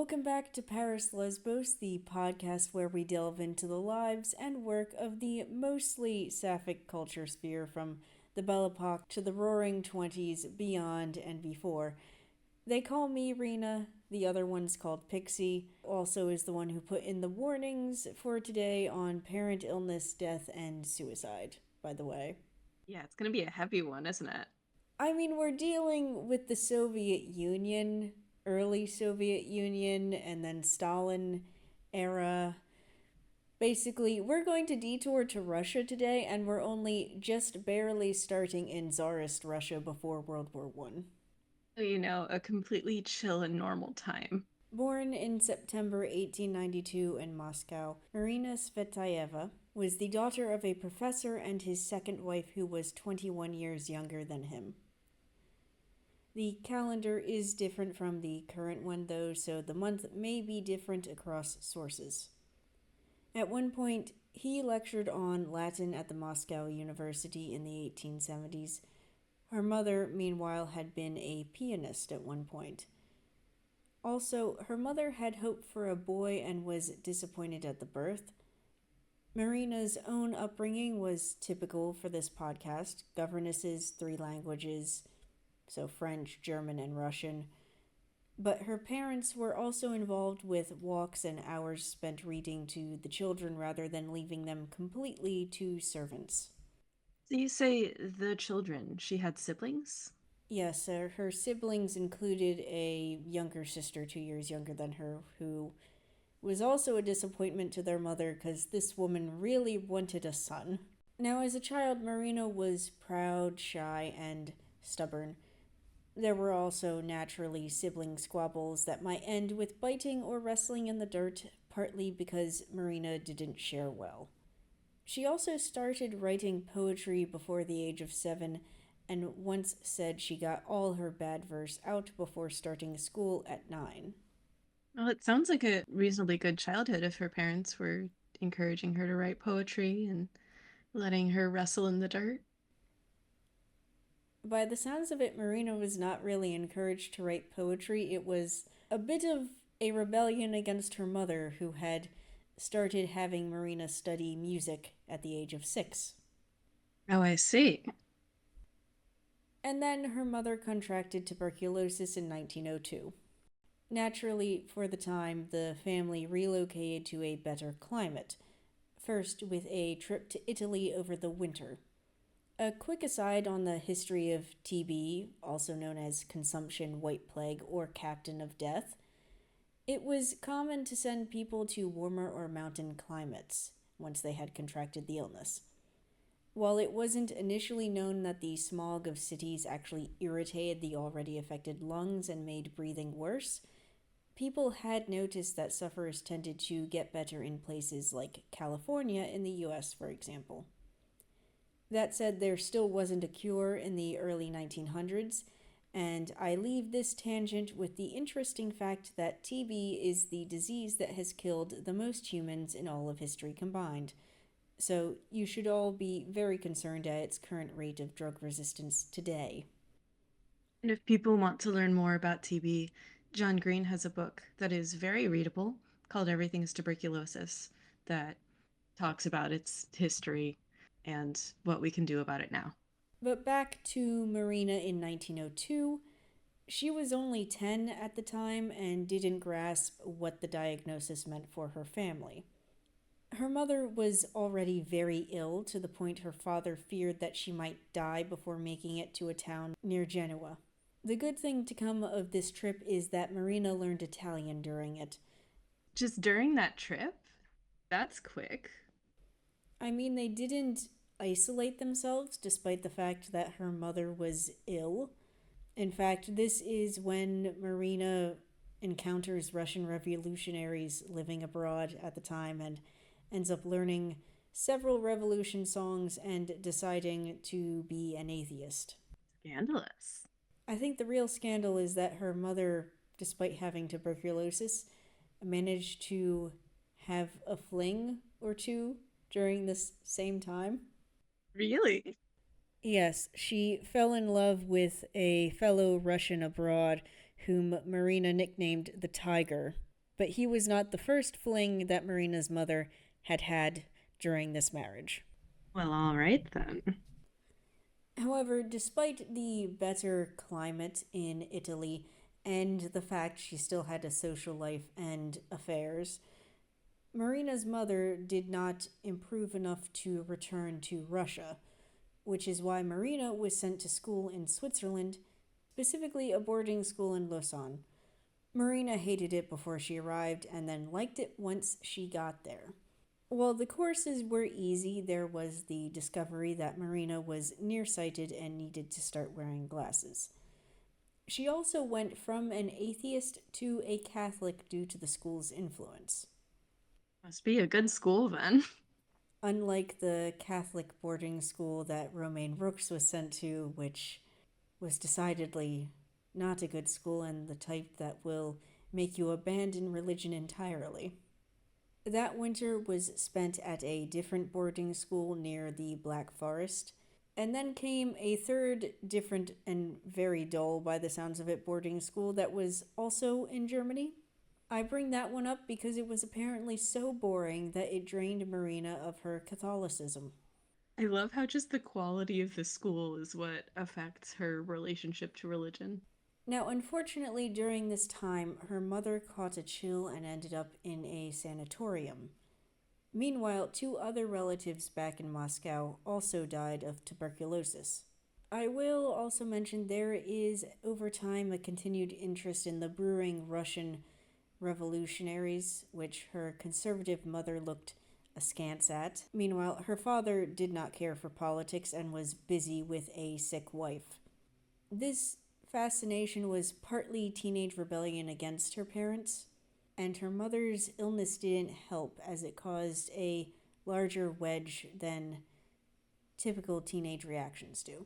Welcome back to Paris Lesbos, the podcast where we delve into the lives and work of the mostly sapphic culture sphere from the Belle Epoque to the Roaring Twenties, beyond and before. They call me Rena, the other one's called Pixie, also is the one who put in the warnings for today on parent illness, death, and suicide, by the way. Yeah, it's going to be a heavy one, isn't it? I mean, we're dealing with the Soviet Union, early Soviet Union, and then Stalin era. Basically, we're going to detour to Russia today, and we're only just barely starting in Tsarist Russia before World War One. So, a completely chill and normal time. Born in September 1892 in Moscow, Marina Tsvetaeva was the daughter of a professor and his second wife who was 21 years younger than him. The calendar is different from the current one, though, so the month may be different across sources. At one point, he lectured on Latin at the Moscow University in the 1870s. Her mother, meanwhile, had been a pianist at one point. Also, her mother had hoped for a boy and was disappointed at the birth. Marina's own upbringing was typical for this podcast: governesses, 3 languages, so French, German, and Russian. But her parents were also involved with walks and hours spent reading to the children rather than leaving them completely to servants. So you say the children, she had siblings? Yes, her siblings included a younger sister 2 years younger than her, who was also a disappointment to their mother because this woman really wanted a son. Now, as a child, Marina was proud, shy, and stubborn. There were also naturally sibling squabbles that might end with biting or wrestling in the dirt, partly because Marina didn't share well. She also started writing poetry before the age of 7 and once said she got all her bad verse out before starting school at 9. Well, it sounds like a reasonably good childhood if her parents were encouraging her to write poetry and letting her wrestle in the dirt. By the sounds of it, Marina was not really encouraged to write poetry. It was a bit of a rebellion against her mother, who had started having Marina study music at the age of 6. Oh, I see. And then her mother contracted tuberculosis in 1902. Naturally, for the time, the family relocated to a better climate, first with a trip to Italy over the winter. A quick aside on the history of TB, also known as consumption white plague or captain of death. It was common to send people to warmer or mountain climates once they had contracted the illness. While it wasn't initially known that the smog of cities actually irritated the already affected lungs and made breathing worse, people had noticed that sufferers tended to get better in places like California in the US, for example. That said, there still wasn't a cure in the early 1900s, and I leave this tangent with the interesting fact that TB is the disease that has killed the most humans in all of history combined. So you should all be very concerned at its current rate of drug resistance today. And if people want to learn more about TB, John Green has a book that is very readable called Everything's Tuberculosis that talks about its history and what we can do about it now. But back to Marina in 1902. She was only 10 at the time and didn't grasp what the diagnosis meant for her family. Her mother was already very ill to the point her father feared that she might die before making it to a town near Genoa. The good thing to come of this trip is that Marina learned Italian during it. Just during that trip? That's quick. I mean, they didn't isolate themselves despite the fact that her mother was ill. In fact, this is when Marina encounters Russian revolutionaries living abroad at the time and ends up learning several revolution songs and deciding to be an atheist. Scandalous. I think the real scandal is that her mother, despite having tuberculosis, managed to have a fling or two during this same time. Really? Yes, she fell in love with a fellow Russian abroad whom Marina nicknamed the Tiger. But he was not the first fling that Marina's mother had had during this marriage. Well, all right then. However, despite the better climate in Italy and the fact she still had a social life and affairs, Marina's mother did not improve enough to return to Russia, which is why Marina was sent to school in Switzerland, specifically a boarding school in Lausanne. Marina hated it before she arrived and then liked it once she got there. While the courses were easy, there was the discovery that Marina was nearsighted and needed to start wearing glasses. She also went from an atheist to a Catholic due to the school's influence. Must be a good school then. Unlike the Catholic boarding school that Romaine Brooks was sent to, which was decidedly not a good school and the type that will make you abandon religion entirely. That winter was spent at a different boarding school near the Black Forest, and then came a third different and very dull, by the sounds of it, boarding school that was also in Germany. I bring that one up because it was apparently so boring that it drained Marina of her Catholicism. I love how just the quality of the school is what affects her relationship to religion. Now, unfortunately, during this time, her mother caught a chill and ended up in a sanatorium. Meanwhile, two other relatives back in Moscow also died of tuberculosis. I will also mention there is, over time, a continued interest in the brewing Russian revolutionaries, which her conservative mother looked askance at. Meanwhile, her father did not care for politics and was busy with a sick wife. This fascination was partly teenage rebellion against her parents, and her mother's illness didn't help as it caused a larger wedge than typical teenage reactions do.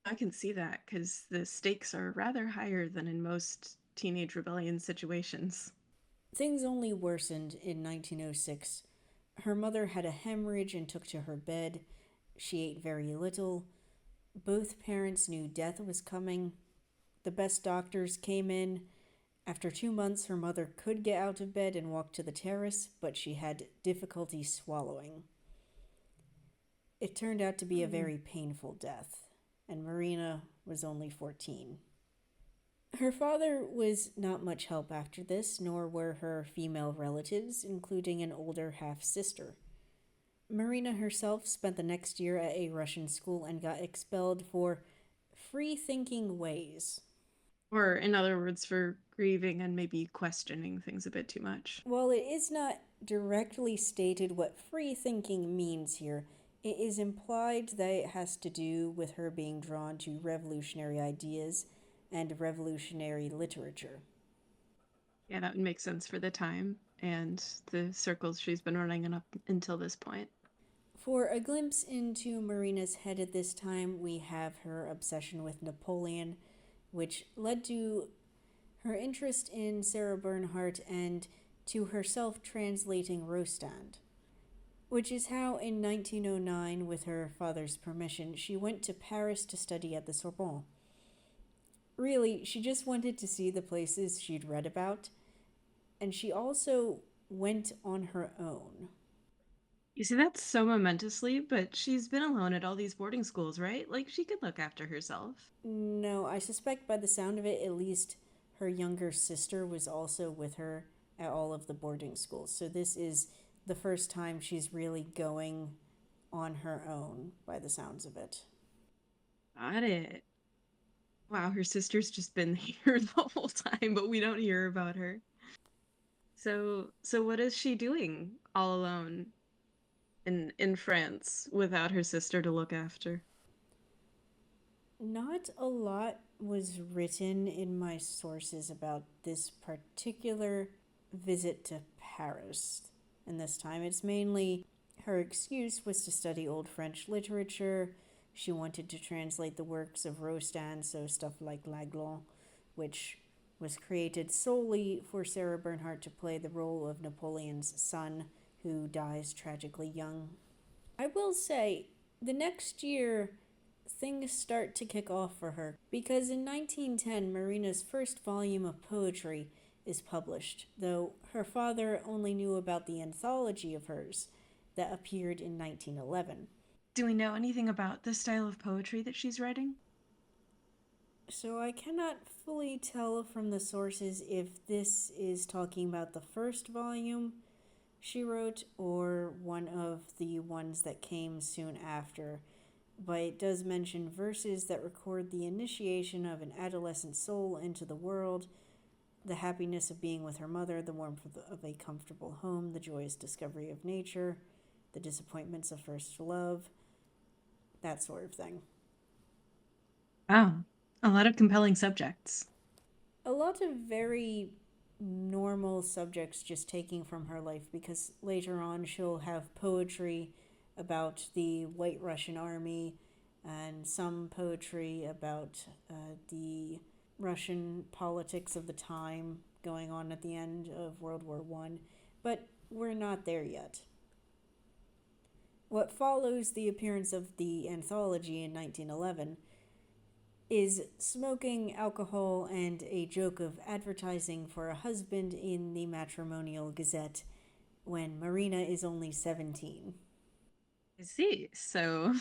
I can see that because the stakes are rather higher than in most teenage rebellion situations. Things only worsened in 1906. Her mother had a hemorrhage and took to her bed. She ate very little. Both parents knew death was coming. The best doctors came in. After 2 months, her mother could get out of bed and walk to the terrace, but she had difficulty swallowing. It turned out to be a very painful death, and Marina was only 14. Her father was not much help after this, nor were her female relatives, including an older half sister. Marina herself spent the next year at a Russian school and got expelled for free thinking ways. Or, in other words, for grieving and maybe questioning things a bit too much. While it is not directly stated what free thinking means here, it is implied that it has to do with her being drawn to revolutionary ideas and revolutionary literature. Yeah, that would make sense for the time and the circles she's been running in up until this point. For a glimpse into Marina's head at this time, we have her obsession with Napoleon, which led to her interest in Sarah Bernhardt and to herself translating Rostand, which is how in 1909, with her father's permission, she went to Paris to study at the Sorbonne. Really, she just wanted to see the places she'd read about, and she also went on her own. You see, that's so momentously, but she's been alone at all these boarding schools, right? Like, she could look after herself. No, I suspect by the sound of it, at least her younger sister was also with her at all of the boarding schools. So this is the first time she's really going on her own by the sounds of it. Got it. Wow, her sister's just been here the whole time, but we don't hear about her. So what is she doing all alone in France without her sister to look after? Not a lot was written in my sources about this particular visit to Paris. And this time it's mainly her excuse was to study Old French literature. She wanted to translate the works of Rostand, so stuff like Laglan, which was created solely for Sarah Bernhardt to play the role of Napoleon's son, who dies tragically young. I will say, the next year, things start to kick off for her because in 1910, Marina's first volume of poetry is published, though her father only knew about the anthology of hers that appeared in 1911. Do we know anything about the style of poetry that she's writing? So I cannot fully tell from the sources if this is talking about the first volume she wrote or one of the ones that came soon after, but it does mention verses that record the initiation of an adolescent soul into the world, the happiness of being with her mother, the warmth of a comfortable home, the joyous discovery of nature, the disappointments of first love, that sort of thing. Wow, a lot of compelling subjects. A lot of very normal subjects just taking from her life, because later on she'll have poetry about the White Russian Army and some poetry about the Russian politics of the time going on at the end of World War One. But we're not there yet. What follows the appearance of the anthology in 1911 is smoking, alcohol, and a joke of advertising for a husband in the Matrimonial Gazette when Marina is only 17. I see. So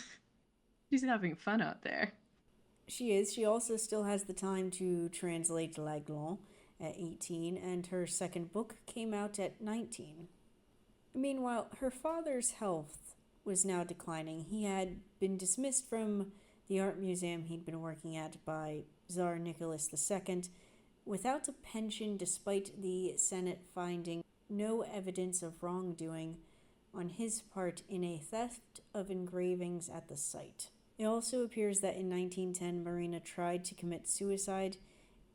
she's having fun out there. She is. She also still has the time to translate Laglan at 18, and her second book came out at 19. Meanwhile, her father's health was now declining. He had been dismissed from the art museum he'd been working at by Tsar Nicholas II without a pension, despite the Senate finding no evidence of wrongdoing on his part in a theft of engravings at the site. It also appears that in 1910 Marina tried to commit suicide.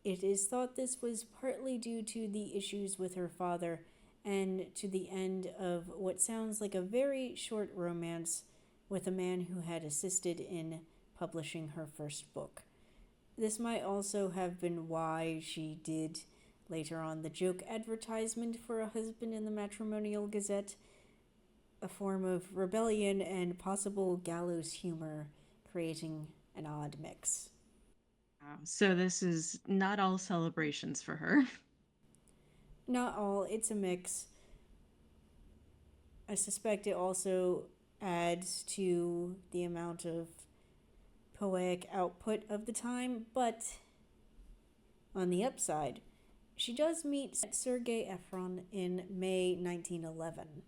It is thought this was partly due to the issues with her father and to the end of what sounds like a very short romance with a man who had assisted in publishing her first book. This might also have been why she did later on the joke advertisement for a husband in the Matrimonial Gazette, a form of rebellion and possible gallows humor, creating an odd mix. Wow. So this is not all celebrations for her. Not all, it's a mix. I suspect it also adds to the amount of poetic output of the time, but on the upside, she does meet Sergei Efron in May 1911.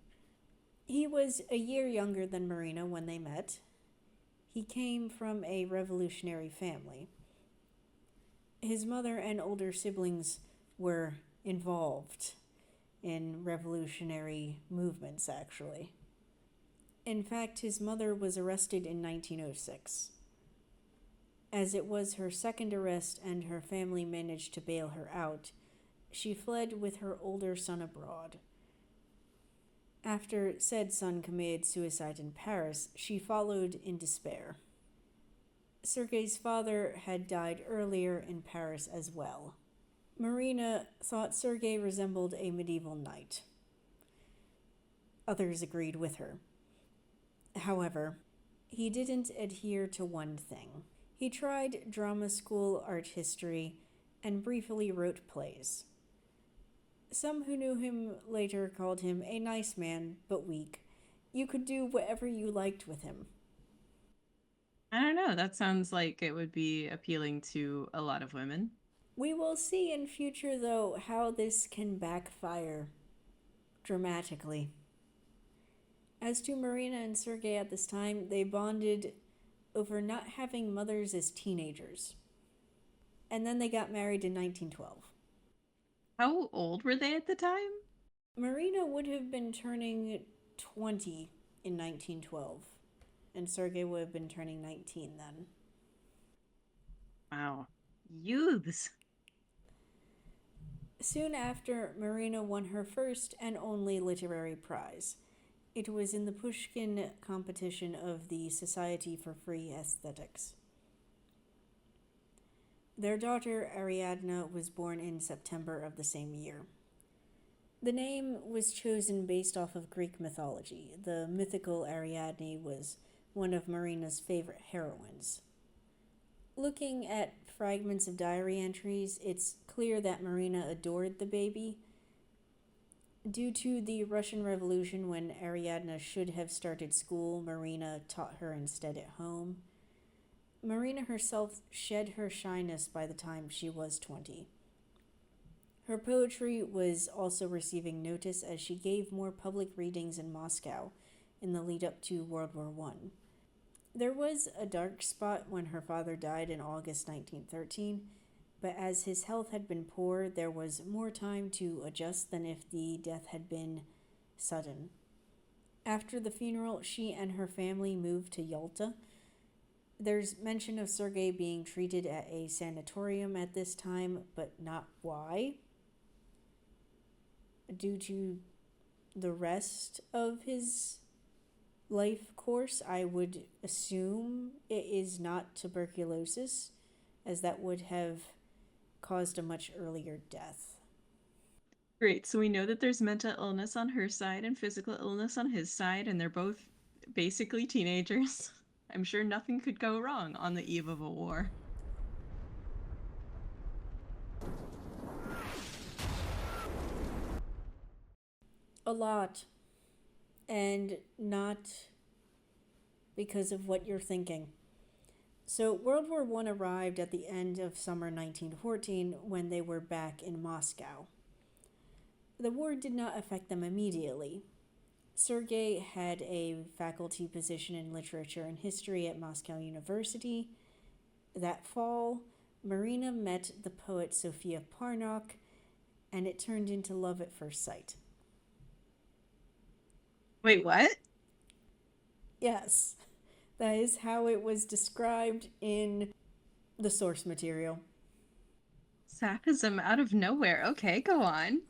He was a year younger than Marina when they met. He came from a revolutionary family. His mother and older siblings were involved in revolutionary movements, actually. In fact, his mother was arrested in 1906. As it was her second arrest and her family managed to bail her out, she fled with her older son abroad. After said son committed suicide in Paris, she followed in despair. Sergei's father had died earlier in Paris as well. Marina thought Sergei resembled a medieval knight. Others agreed with her. However, he didn't adhere to one thing. He tried drama school art history and briefly wrote plays. Some who knew him later called him a nice man, but weak. You could do whatever you liked with him. I don't know. That sounds like it would be appealing to a lot of women. We will see in future, though, how this can backfire dramatically. As to Marina and Sergei at this time, they bonded over not having mothers as teenagers. And then they got married in 1912. How old were they at the time? Marina would have been turning 20 in 1912, and Sergei would have been turning 19 then. Wow. Youths. Soon after, Marina won her first and only literary prize. It was in the Pushkin competition of the Society for Free Aesthetics. Their daughter Ariadna was born in September of the same year. The name was chosen based off of Greek mythology. The mythical Ariadne was one of Marina's favorite heroines. Looking at fragments of diary entries, it's clear that Marina adored the baby. Due to the Russian Revolution, when Ariadna should have started school, Marina taught her instead at home. Marina herself shed her shyness by the time she was 20. Her poetry was also receiving notice as she gave more public readings in Moscow in the lead up to World War I. There was a dark spot when her father died in August 1913, but as his health had been poor, there was more time to adjust than if the death had been sudden. After the funeral, she and her family moved to Yalta. There's mention of Sergei being treated at a sanatorium at this time, but not why. Due to the rest of his life course, I would assume it is not tuberculosis, as that would have caused a much earlier death. Great. So we know that there's mental illness on her side and physical illness on his side, and they're both basically teenagers. I'm sure nothing could go wrong on the eve of a war. A lot. And not because of what you're thinking. So, World War I arrived at the end of summer 1914 when they were back in Moscow. The war did not affect them immediately. Sergei had a faculty position in literature and history at Moscow University. That fall, Marina met the poet Sofia Parnok, and it turned into love at first sight. Wait, what? Yes, that is how it was described in the source material. Sapphism out of nowhere. Okay, go on.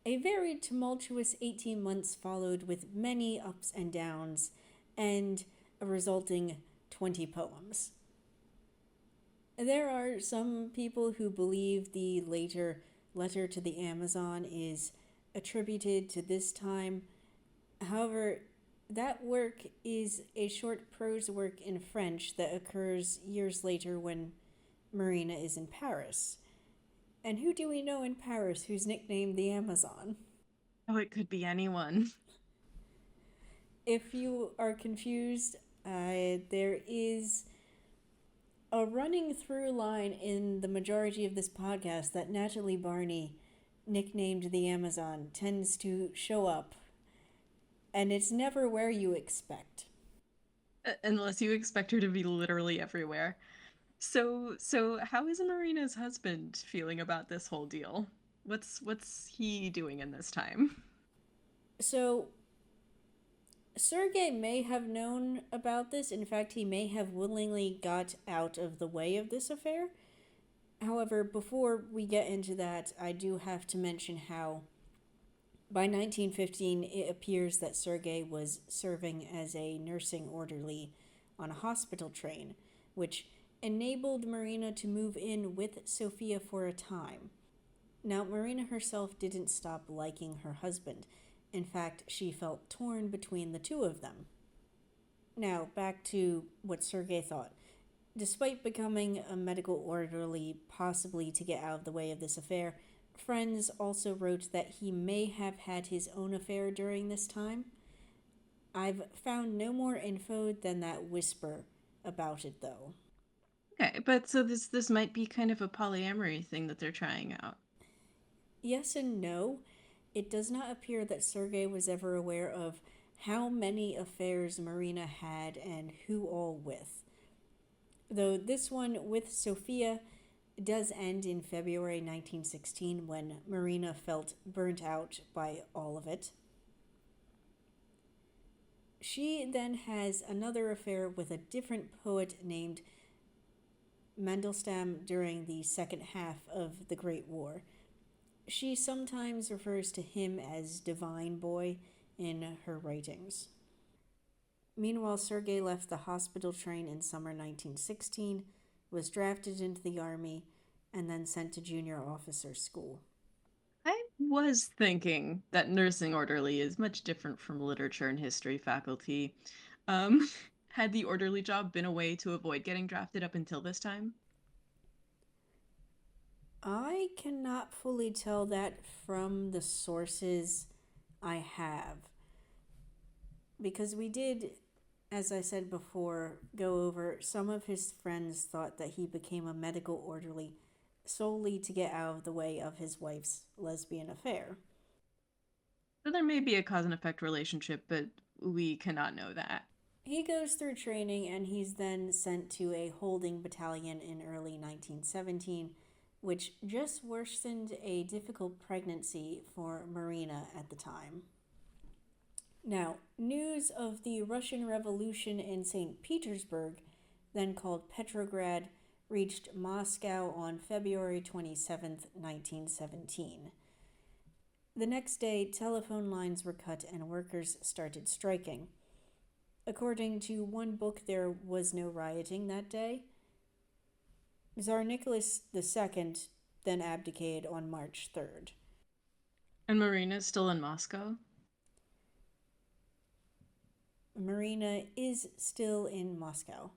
A very tumultuous 18 months followed with many ups and downs and a resulting 20 poems. There are some people who believe the later letter to the Amazon is attributed to this time. However, that work is a short prose work in French that occurs years later when Marina is in Paris. And who do we know in Paris who's nicknamed the Amazon? Oh, it could be anyone. If you are confused, there is a running through line in the majority of this podcast that Natalie Barney, nicknamed the Amazon, tends to show up, and it's never where you expect. Unless you expect her to be literally everywhere. So how is Marina's husband feeling about this whole deal? What's he doing in this time? So, Sergei may have known about this. In fact, he may have willingly got out of the way of this affair. However, before we get into that, I do have to mention how by 1915 it appears that Sergei was serving as a nursing orderly on a hospital train, which enabled Marina to move in with Sophia for a time. Now, Marina herself didn't stop liking her husband. In fact, she felt torn between the two of them. Now, back to what Sergei thought. Despite becoming a medical orderly, possibly to get out of the way of this affair, friends also wrote that he may have had his own affair during this time. I've found no more info than that whisper about it, though. Okay, but so this might be kind of a polyamory thing that they're trying out. Yes and no. It does not appear that Sergei was ever aware of how many affairs Marina had and who all with. Though this one with Sophia does end in February 1916 when Marina felt burnt out by all of it. She then has another affair with a different poet named Mandelstam during the second half of the Great War. She sometimes refers to him as Divine Boy in her writings. Meanwhile, Sergei left the hospital train in summer 1916, was drafted into the army, and then sent to junior officer school. I was thinking that nursing orderly is much different from literature and history faculty. Um, had the orderly job been a way to avoid getting drafted up until this time? I cannot fully tell that from the sources I have, because we did, as I said before, go over some of his friends thought that he became a medical orderly solely to get out of the way of his wife's lesbian affair. So there may be a cause and effect relationship, but we cannot know that. He goes through training and he's then sent to a holding battalion in early 1917, which just worsened a difficult pregnancy for Marina at the time. Now, news of the Russian Revolution in St. Petersburg, then called Petrograd, reached Moscow on February 27, 1917. The next day, telephone lines were cut and workers started striking. According to one book, there was no rioting that day. Tsar Nicholas II then abdicated on March 3rd. And Marina's still in Moscow? Marina is still in Moscow.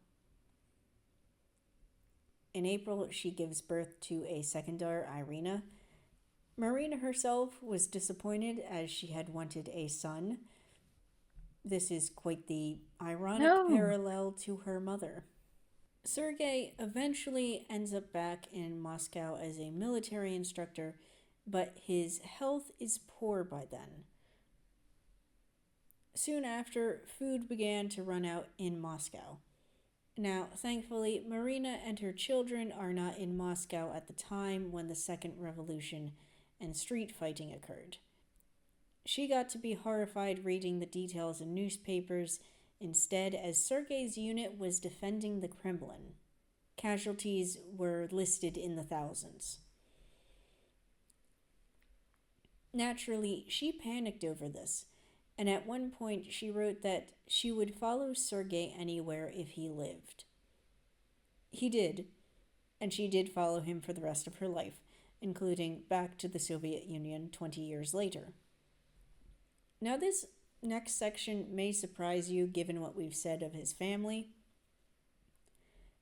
In April, she gives birth to a second daughter, Irina. Marina herself was disappointed as she had wanted a son. This is quite the ironic No. parallel to her mother. Sergei eventually ends up back in Moscow as a military instructor, but his health is poor by then. Soon after, food began to run out in Moscow. Now, thankfully, Marina and her children are not in Moscow at the time when the Second Revolution and street fighting occurred. She got to be horrified reading the details in newspapers instead, as Sergei's unit was defending the Kremlin. Casualties were listed in the thousands. Naturally, she panicked over this, and at one point she wrote that she would follow Sergei anywhere if he lived. He did, and she did follow him for the rest of her life, including back to the Soviet Union 20 years later. Now, this next section may surprise you given what we've said of his family,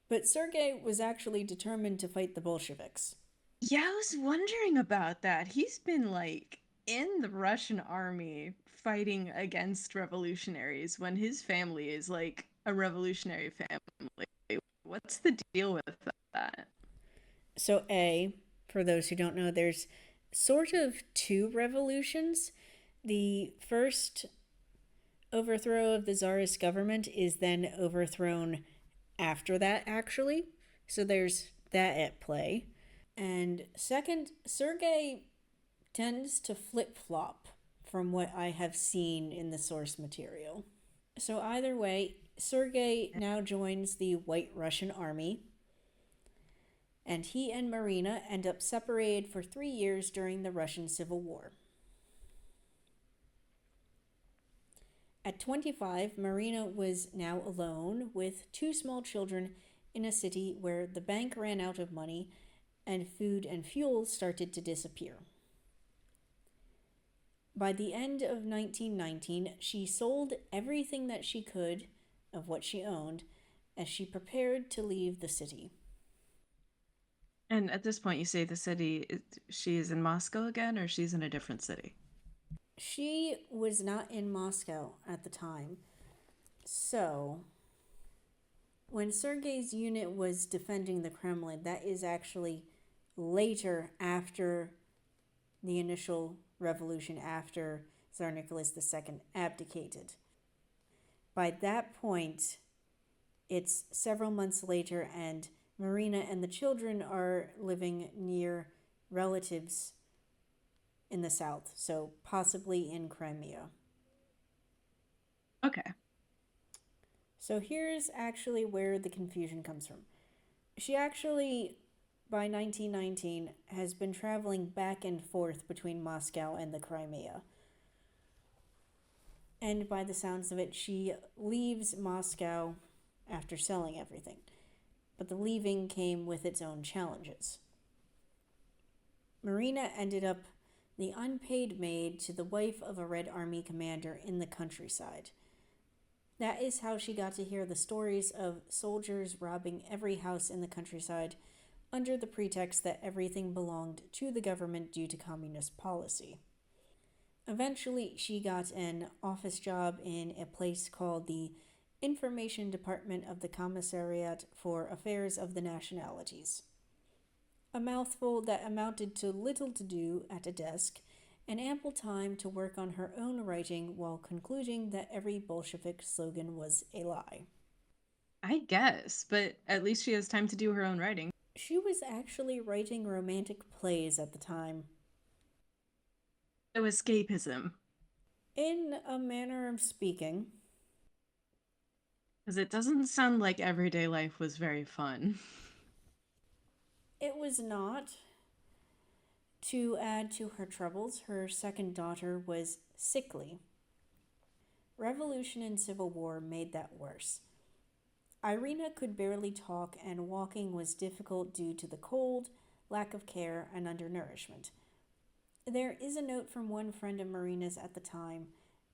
but Sergei was actually determined to fight the Bolsheviks. Yeah, I was wondering about that. He's been like in the Russian army fighting against revolutionaries when his family is like a revolutionary family. What's the deal with that? So, for those who don't know, there's sort of two revolutions. The first overthrow of the Tsarist government is then overthrown after that, actually. So there's that at play. And second, Sergei tends to flip flop from what I have seen in the source material. So either way, Sergei now joins the White Russian Army, and he and Marina end up separated for 3 years during the Russian Civil War. At 25, Marina was now alone with two small children in a city where the bank ran out of money and food and fuel started to disappear. By the end of 1919, she sold everything that she could of what she owned as she prepared to leave the city. And at this point, you say the city, she is in Moscow again, or she's in a different city? She was not in Moscow at the time. So, when Sergei's unit was defending the Kremlin, that is actually later after the initial revolution, after Tsar Nicholas II abdicated. By that point, it's several months later, and Marina and the children are living near relatives in the south, so possibly in Crimea. Okay. So here's actually where the confusion comes from. She actually, by 1919, has been traveling back and forth between Moscow and the Crimea. And by the sounds of it, she leaves Moscow after selling everything. But the leaving came with its own challenges. Marina ended up the unpaid maid to the wife of a Red Army commander in the countryside. That is how she got to hear the stories of soldiers robbing every house in the countryside under the pretext that everything belonged to the government due to communist policy. Eventually, she got an office job in a place called the Information Department of the Commissariat for Affairs of the Nationalities. A mouthful that amounted to little to do at a desk and ample time to work on her own writing while concluding that every Bolshevik slogan was a lie. I guess, but at least she has time to do her own writing. She was actually writing romantic plays at the time. So escapism. In a manner of speaking, Because it doesn't sound like everyday life was very fun. it was not. To add to her troubles, her second daughter was sickly. Revolution and Civil War made that worse. Irina could barely talk, and walking was difficult due to the cold, lack of care, and undernourishment. There is a note from one friend of Marina's at the time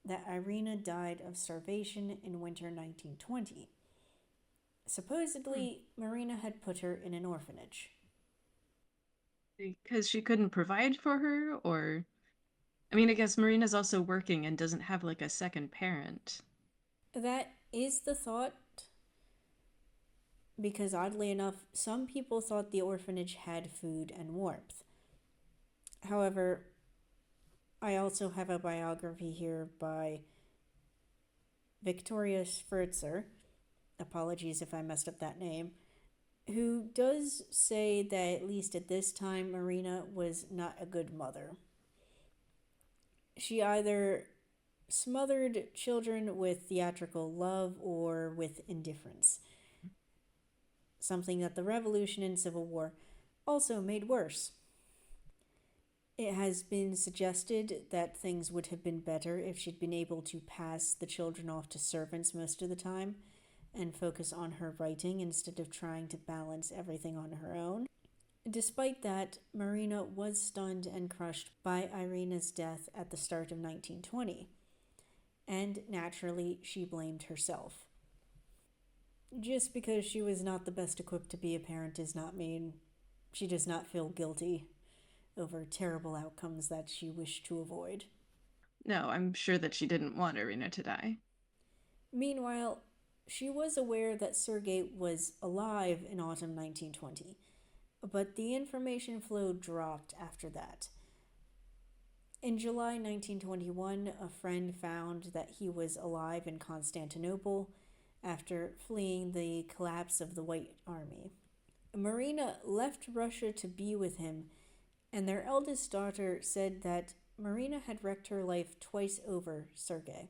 that Irina died of starvation in winter 1920. Supposedly, Marina had put her in an orphanage. Because she couldn't provide for her, or. I mean, I guess Marina's also working and doesn't have like a second parent. That is the thought, because oddly enough, some people thought the orphanage had food and warmth. However, I also have a biography here by Victoria Sfertzer, apologies if I messed up that name, who does say that at least at this time, Marina was not a good mother. She either smothered children with theatrical love or with indifference, something that the Revolution and Civil War also made worse. It has been suggested that things would have been better if she'd been able to pass the children off to servants most of the time and focus on her writing instead of trying to balance everything on her own. Despite that, Marina was stunned and crushed by Irina's death at the start of 1920, and naturally, she blamed herself. Just because she was not the best equipped to be a parent does not mean she does not feel guilty over terrible outcomes that she wished to avoid. No, I'm sure that she didn't want Irina to die. Meanwhile, she was aware that Sergei was alive in autumn 1920, but the information flow dropped after that. In July 1921, a friend found that he was alive in Constantinople after fleeing the collapse of the White Army. Marina left Russia to be with him, and their eldest daughter said that Marina had wrecked her life twice over Sergei.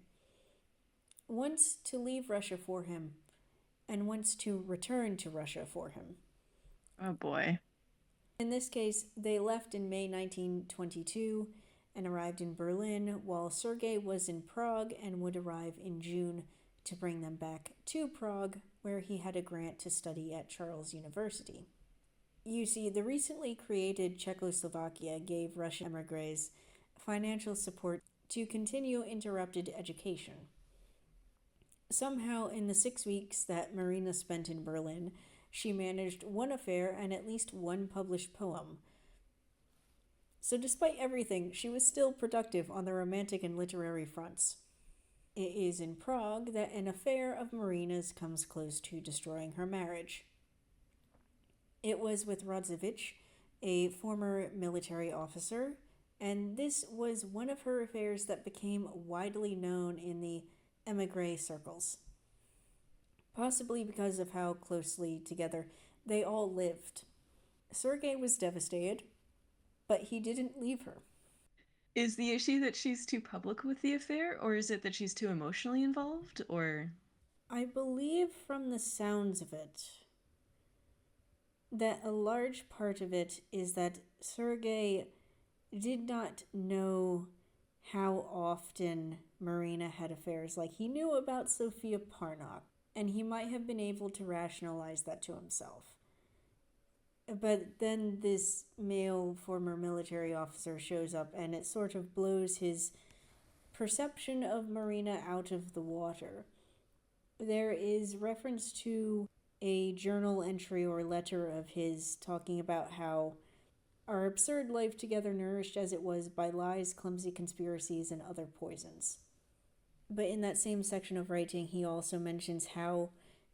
Once to leave Russia for him, and once to return to Russia for him. Oh boy. In this case, they left in May 1922 and arrived in Berlin, while Sergei was in Prague and would arrive in June to bring them back to Prague, where he had a grant to study at Charles University. You see, the recently created Czechoslovakia gave Russian emigres financial support to continue interrupted education. Somehow, in the 6 weeks that Marina spent in Berlin, she managed one affair and at least one published poem. So despite everything, she was still productive on the romantic and literary fronts. It is in Prague that an affair of Marina's comes close to destroying her marriage. It was with Radzivich, a former military officer, and this was one of her affairs that became widely known in the emigre circles. Possibly because of how closely together they all lived. Sergei was devastated, but he didn't leave her. Is the issue that she's too public with the affair, or is it that she's too emotionally involved, or. I believe from the sounds of it that a large part of it is that Sergei did not know how often Marina had affairs. Like, he knew about Sofia Parnok, and he might have been able to rationalize that to himself. But then this male former military officer shows up, and it sort of blows his perception of Marina out of the water. There is reference to a journal entry or letter of his talking about how our absurd life together, nourished as it was by lies, clumsy conspiracies, and other poisons. But in that same section of writing, he also mentions how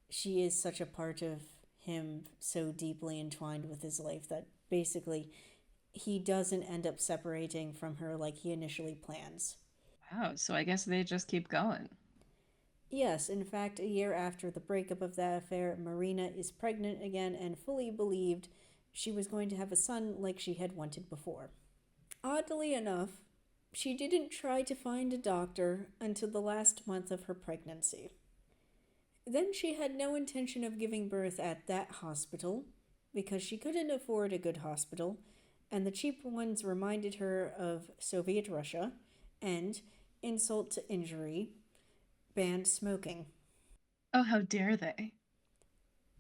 she is such a part of him, so deeply entwined with his life that basically he doesn't end up separating from her like he initially plans. Wow, so I guess they just keep going. Yes, in fact, a year after the breakup of that affair, Marina is pregnant again and fully believed she was going to have a son like she had wanted before. Oddly enough, she didn't try to find a doctor until the last month of her pregnancy. Then she had no intention of giving birth at that hospital because she couldn't afford a good hospital, and the cheap ones reminded her of Soviet Russia and, insult to injury, banned smoking. Oh, how dare they?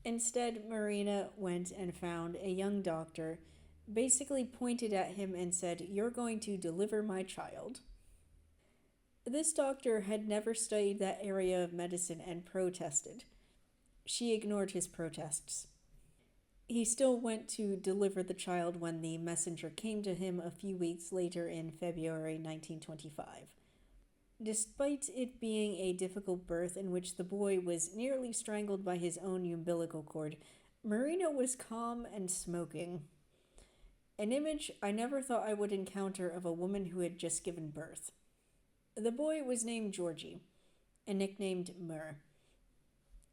Instead, Marina went and found a young doctor, basically pointed at him and said, "You're going to deliver my child." This doctor had never studied that area of medicine and protested. She ignored his protests. He still went to deliver the child when the messenger came to him a few weeks later in February 1925. Despite it being a difficult birth in which the boy was nearly strangled by his own umbilical cord, Marina was calm and smoking. An image I never thought I would encounter of a woman who had just given birth. The boy was named Georgie and nicknamed Mur.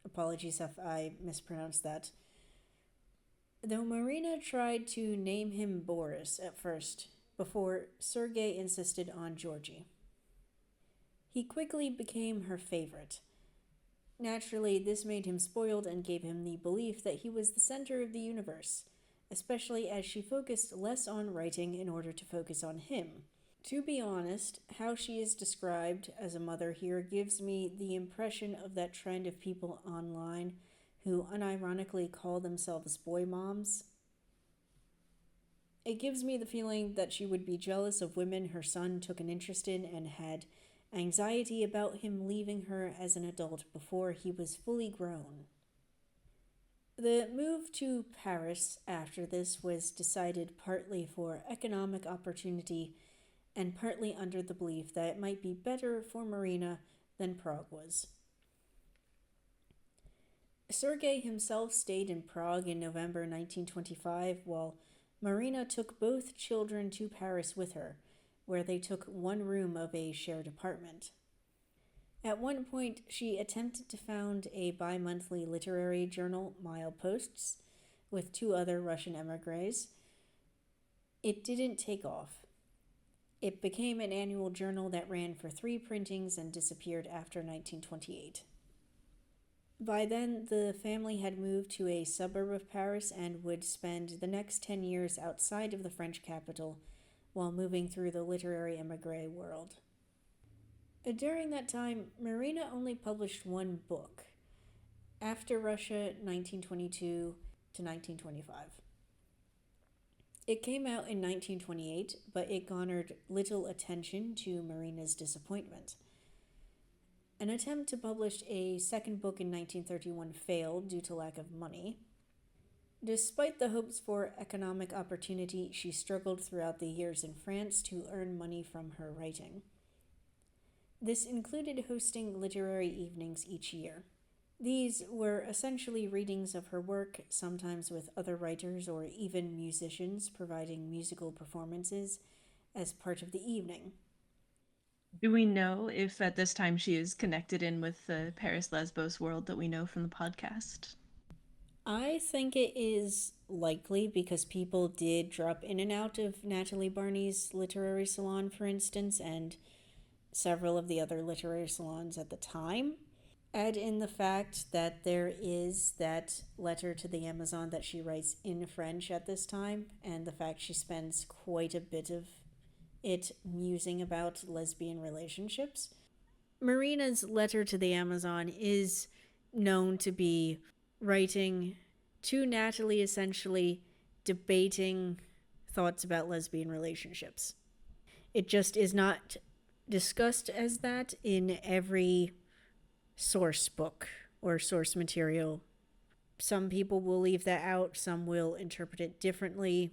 Apologies if I mispronounced that. Though Marina tried to name him Boris at first, before Sergei insisted on Georgie. He quickly became her favorite. Naturally, this made him spoiled and gave him the belief that he was the center of the universe, especially as she focused less on writing in order to focus on him. To be honest, how she is described as a mother here gives me the impression of that trend of people online who unironically call themselves boy moms. It gives me the feeling that she would be jealous of women her son took an interest in and had anxiety about him leaving her as an adult before he was fully grown. The move to Paris after this was decided partly for economic opportunity and partly under the belief that it might be better for Marina than Prague was. Sergei himself stayed in Prague in November 1925 while Marina took both children to Paris with her, where they took one room of a shared apartment. At one point, she attempted to found a bi monthly literary journal, Mileposts, with two other Russian emigres. It didn't take off. It became an annual journal that ran for 3 printings and disappeared after 1928. By then, the family had moved to a suburb of Paris and would spend the next 10 years outside of the French capital while moving through the literary emigre world. During that time, Marina only published one book, After Russia 1922 to 1925. It came out in 1928, but it garnered little attention to Marina's disappointment. An attempt to publish a second book in 1931 failed due to lack of money. Despite the hopes for economic opportunity, she struggled throughout the years in France to earn money from her writing. This included hosting literary evenings each year. These were essentially readings of her work, sometimes with other writers or even musicians providing musical performances as part of the evening. Do we know if at this time she is connected in with the Paris Lesbos world that we know from the podcast? I think it is likely because people did drop in and out of Natalie Barney's literary salon, for instance, and several of the other literary salons at the time. Add in the fact that there is that letter to the Amazon that she writes in French at this time, and the fact she spends quite a bit of it musing about lesbian relationships. Marina's letter to the Amazon is known to be writing to Natalie, essentially debating thoughts about lesbian relationships. It just is not discussed as that in every source book or source material. Some people will leave that out, some will interpret it differently.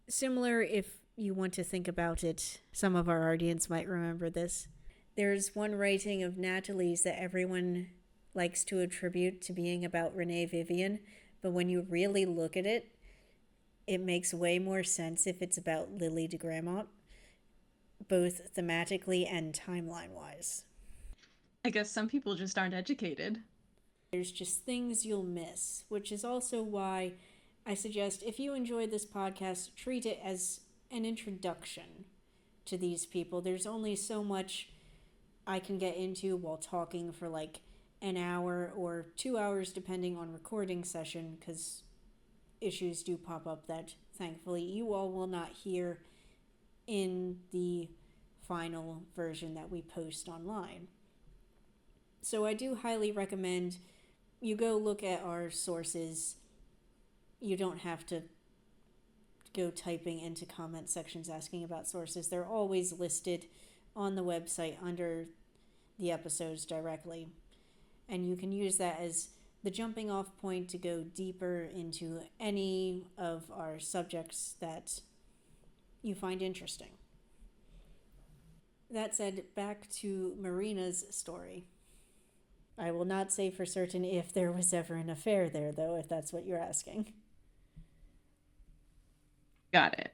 Similar, if you want to think about it, some of our audience might remember this. There's one writing of Natalie's that everyone likes to attribute to being about Renee Vivian, but when you really look at it, it makes way more sense if it's about Lily de Gramont, both thematically and timeline wise. I guess some people just aren't educated. There's just things you'll miss, which is also why I suggest if you enjoy this podcast, treat it as an introduction to these people. There's only so much I can get into while talking for like an hour or 2 hours, depending on recording session, because issues do pop up that thankfully you all will not hear in the final version that we post online. So I do highly recommend you go look at our sources. You don't have to go typing into comment sections asking about sources. They're always listed on the website under the episodes directly. And you can use that as the jumping off point to go deeper into any of our subjects that you find interesting. That said, back to Marina's story. I will not say for certain if there was ever an affair there, though, if that's what you're asking. Got it.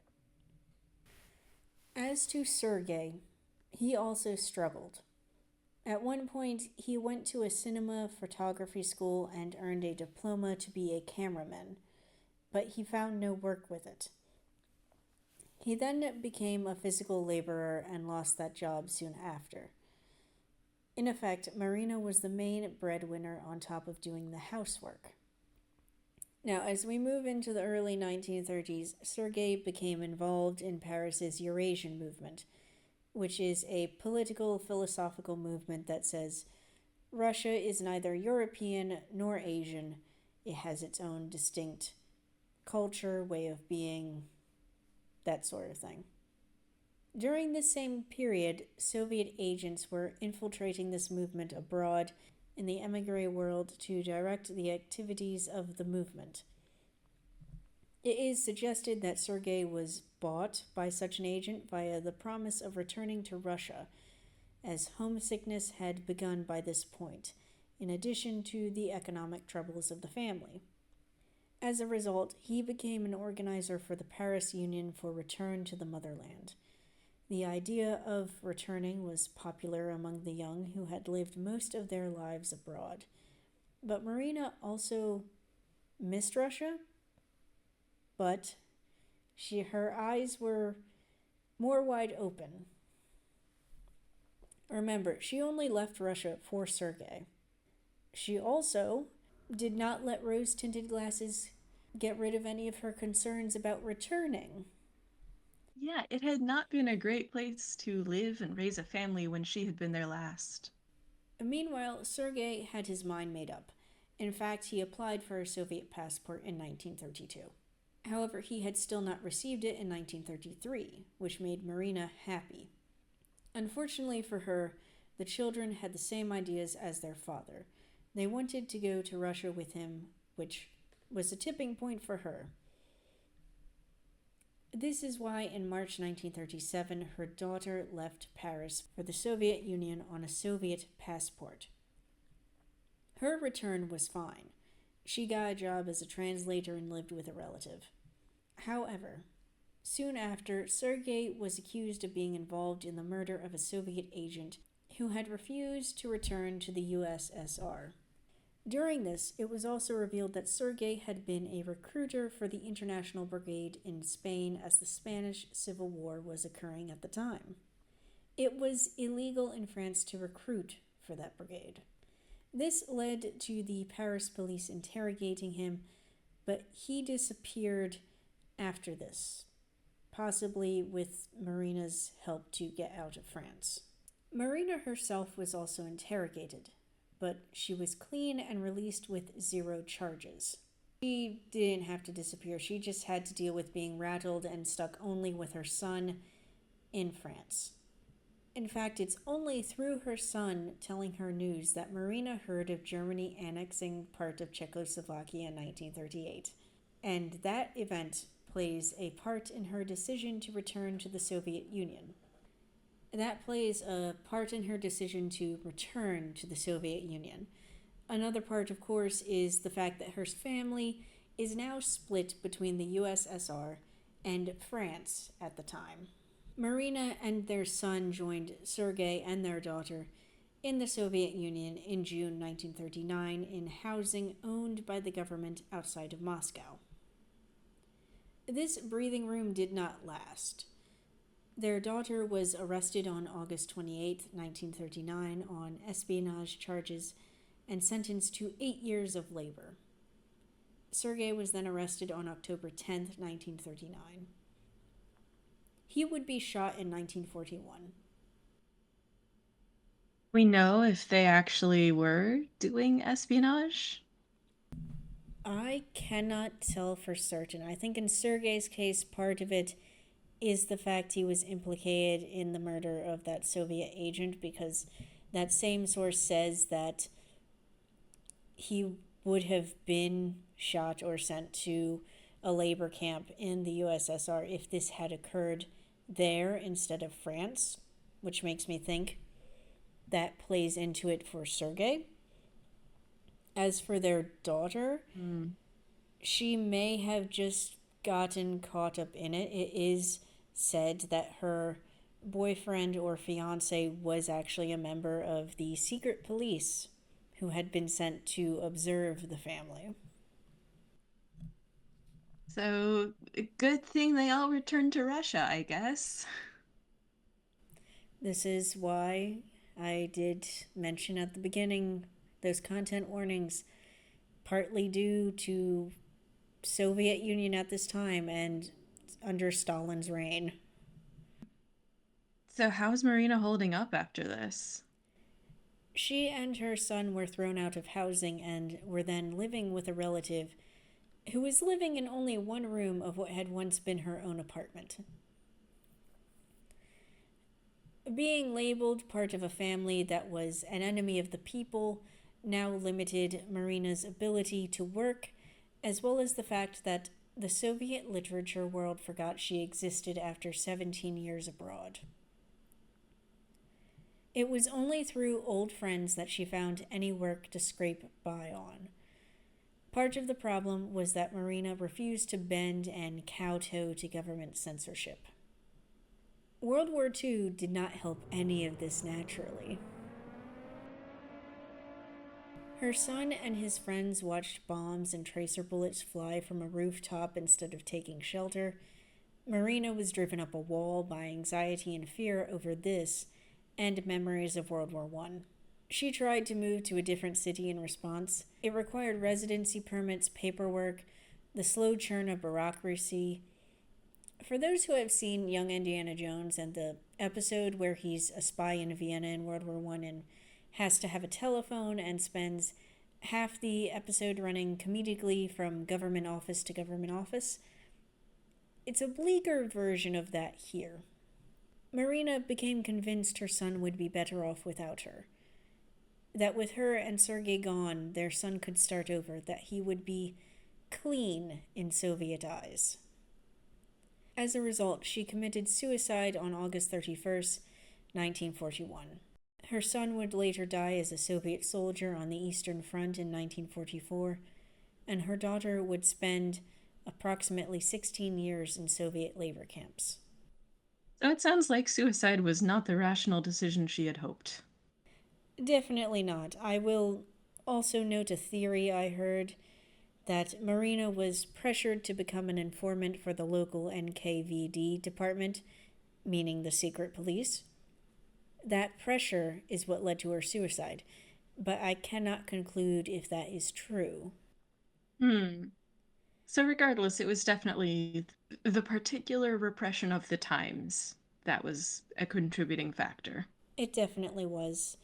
As to Sergei, he also struggled. At one point, he went to a cinema photography school and earned a diploma to be a cameraman, but he found no work with it. He then became a physical laborer and lost that job soon after. In effect, Marina was the main breadwinner on top of doing the housework. Now, as we move into the early 1930s, Sergei became involved in Paris's Eurasian movement, which is a political philosophical movement that says Russia is neither European nor Asian. It has its own distinct culture, way of being, that sort of thing. During this same period, Soviet agents were infiltrating this movement abroad in the emigre world to direct the activities of the movement. It is suggested that Sergei was bought by such an agent via the promise of returning to Russia, as homesickness had begun by this point, in addition to the economic troubles of the family. As a result, he became an organizer for the Paris Union for Return to the Motherland. The idea of returning was popular among the young who had lived most of their lives abroad. But Marina also missed Russia, but her eyes were more wide open. Remember, she only left Russia for Sergei. She also did not let rose-tinted glasses get rid of any of her concerns about returning. Yeah, it had not been a great place to live and raise a family when she had been there last. Meanwhile, Sergei had his mind made up. In fact, he applied for a Soviet passport in 1932. However, he had still not received it in 1933, which made Marina happy. Unfortunately for her, the children had the same ideas as their father. They wanted to go to Russia with him, which was a tipping point for her. This is why in March 1937 her daughter left Paris for the Soviet Union on a Soviet passport. Her return was fine. She got a job as a translator and lived with a relative. However, soon after, Sergei was accused of being involved in the murder of a Soviet agent who had refused to return to the USSR. During this, it was also revealed that Sergei had been a recruiter for the International Brigade in Spain as the Spanish Civil War was occurring at the time. It was illegal in France to recruit for that brigade. This led to the Paris police interrogating him, but he disappeared after this, possibly with Marina's help to get out of France. Marina herself was also interrogated, but she was clean and released with 0 charges. She didn't have to disappear. She just had to deal with being rattled and stuck only with her son in France. In fact, it's only through her son telling her news that Marina heard of Germany annexing part of Czechoslovakia in 1938. And that event plays a part in her decision to return to the Soviet Union. That plays a part in her decision to return to the Soviet Union. Another part, of course, is the fact that her family is now split between the USSR and France at the time. Marina and their son joined Sergei and their daughter in the Soviet Union in June 1939 in housing owned by the government outside of Moscow. This breathing room did not last. Their daughter was arrested on August 28, 1939 on espionage charges and sentenced to 8 years of labor. Sergei was then arrested on October 10, 1939. He would be shot in 1941. We know if they actually were doing espionage? I cannot tell for certain. I think in Sergei's case, part of it is the fact he was implicated in the murder of that Soviet agent, because that same source says that he would have been shot or sent to a labor camp in the USSR if this had occurred there instead of France, which makes me think that plays into it for Sergei. As for their daughter, she may have just gotten caught up in it. It is said that her boyfriend or fiance was actually a member of the secret police who had been sent to observe the family. So, good thing they all returned to Russia, I guess. This is why I did mention at the beginning those content warnings, partly due to Soviet Union at this time and under Stalin's reign. So, how's Marina holding up after this? She and her son were thrown out of housing and were then living with a relative who was living in only one room of what had once been her own apartment. Being labeled part of a family that was an enemy of the people now limited Marina's ability to work, as well as the fact that the Soviet literature world forgot she existed after 17 years abroad. It was only through old friends that she found any work to scrape by on. Part of the problem was that Marina refused to bend and kowtow to government censorship. World War II did not help any of this naturally. Her son and his friends watched bombs and tracer bullets fly from a rooftop instead of taking shelter. Marina was driven up a wall by anxiety and fear over this and memories of World War I. She tried to move to a different city in response. It required residency permits, paperwork, the slow churn of bureaucracy. For those who have seen Young Indiana Jones and the episode where he's a spy in Vienna in World War I and has to have a telephone and spends half the episode running comedically from government office to government office, it's a bleaker version of that here. Marina became convinced her son would be better off without her. That with her and Sergei gone, their son could start over, that he would be clean in Soviet eyes. As a result, she committed suicide on August 31st, 1941. Her son would later die as a Soviet soldier on the Eastern Front in 1944, and her daughter would spend approximately 16 years in Soviet labor camps. So, it sounds like suicide was not the rational decision she had hoped. Definitely not. I will also note a theory I heard that Marina was pressured to become an informant for the local NKVD department, meaning the secret police. That pressure is what led to her suicide, but I cannot conclude if that is true. So, regardless, it was definitely the particular repression of the times that was a contributing factor. It definitely was.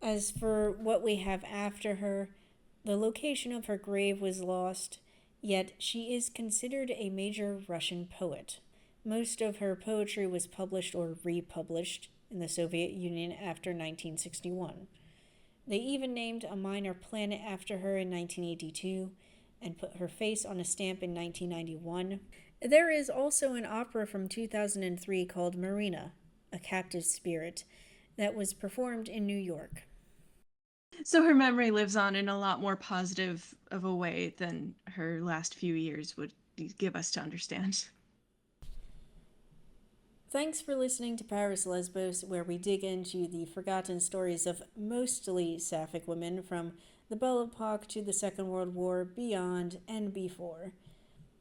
As for what we have after her, the location of her grave was lost, yet she is considered a major Russian poet. Most of her poetry was published or republished in the Soviet Union after 1961. They even named a minor planet after her in 1982 and put her face on a stamp in 1991. There is also an opera from 2003 called Marina, a captive spirit, that was performed in New York. So her memory lives on in a lot more positive of a way than her last few years would give us to understand. Thanks for listening to Paris Lesbos, where we dig into the forgotten stories of mostly Sapphic women from the Belle Epoque to the Second World War, beyond, and before.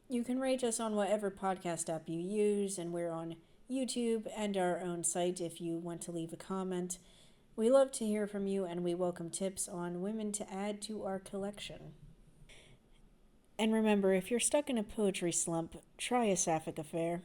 You can rate us on whatever podcast app you use, and we're on YouTube and our own site if you want to leave a comment. We love to hear from you, and we welcome tips on women to add to our collection. And remember, if you're stuck in a poetry slump, try a Sapphic affair.